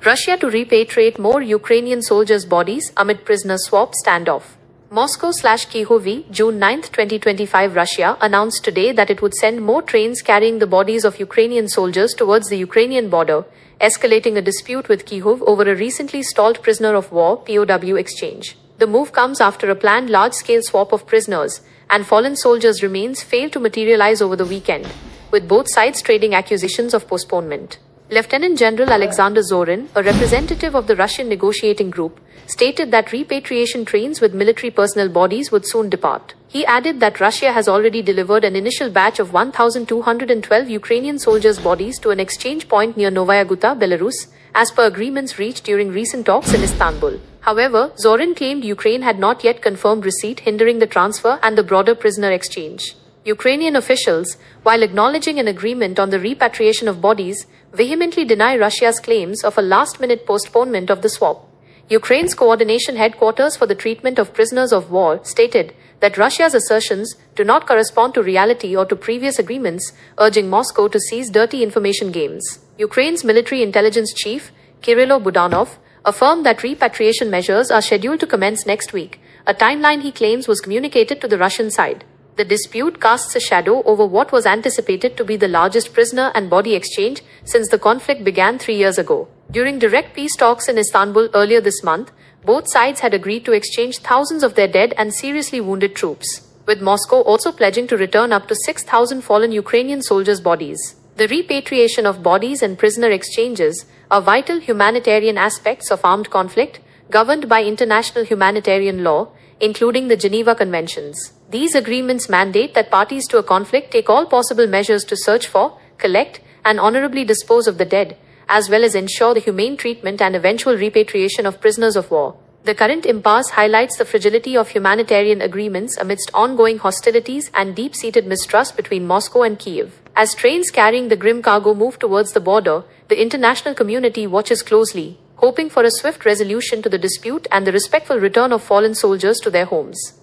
Russia to repatriate more Ukrainian soldiers' bodies amid prisoner swap standoff. Moscow/Kyiv, June 9, 2025. Russia announced today that it would send more trains carrying the bodies of Ukrainian soldiers towards the Ukrainian border, escalating a dispute with Kyiv over a recently stalled prisoner of war (POW) exchange. The move comes after a planned large-scale swap of prisoners and fallen soldiers' remains failed to materialize over the weekend, with both sides trading accusations of postponement. Lieutenant General Alexander Zorin, a representative of the Russian negotiating group, stated that repatriation trains with military personnel bodies would soon depart. He added that Russia has already delivered an initial batch of 1,212 Ukrainian soldiers' bodies to an exchange point near Novaya Guta, Belarus, as per agreements reached during recent talks in Istanbul. However, Zorin claimed Ukraine had not yet confirmed receipt, hindering the transfer and the broader prisoner exchange. Ukrainian officials, while acknowledging an agreement on the repatriation of bodies, vehemently deny Russia's claims of a last-minute postponement of the swap. Ukraine's coordination headquarters for the treatment of prisoners of war stated that Russia's assertions do not correspond to reality or to previous agreements, urging Moscow to cease dirty information games. Ukraine's military intelligence chief, Kirilo Budanov, affirmed that repatriation measures are scheduled to commence next week, a timeline he claims was communicated to the Russian side. The dispute casts a shadow over what was anticipated to be the largest prisoner and body exchange since the conflict began 3 years ago. During direct peace talks in Istanbul earlier this month, both sides had agreed to exchange thousands of their dead and seriously wounded troops, with Moscow also pledging to return up to 6,000 fallen Ukrainian soldiers' bodies. The repatriation of bodies and prisoner exchanges are vital humanitarian aspects of armed conflict, governed by international humanitarian law, including the Geneva Conventions. These agreements mandate that parties to a conflict take all possible measures to search for, collect, and honorably dispose of the dead, as well as ensure the humane treatment and eventual repatriation of prisoners of war. The current impasse highlights the fragility of humanitarian agreements amidst ongoing hostilities and deep-seated mistrust between Moscow and Kyiv. As trains carrying the grim cargo move towards the border, the international community watches closely, hoping for a swift resolution to the dispute and the respectful return of fallen soldiers to their homes.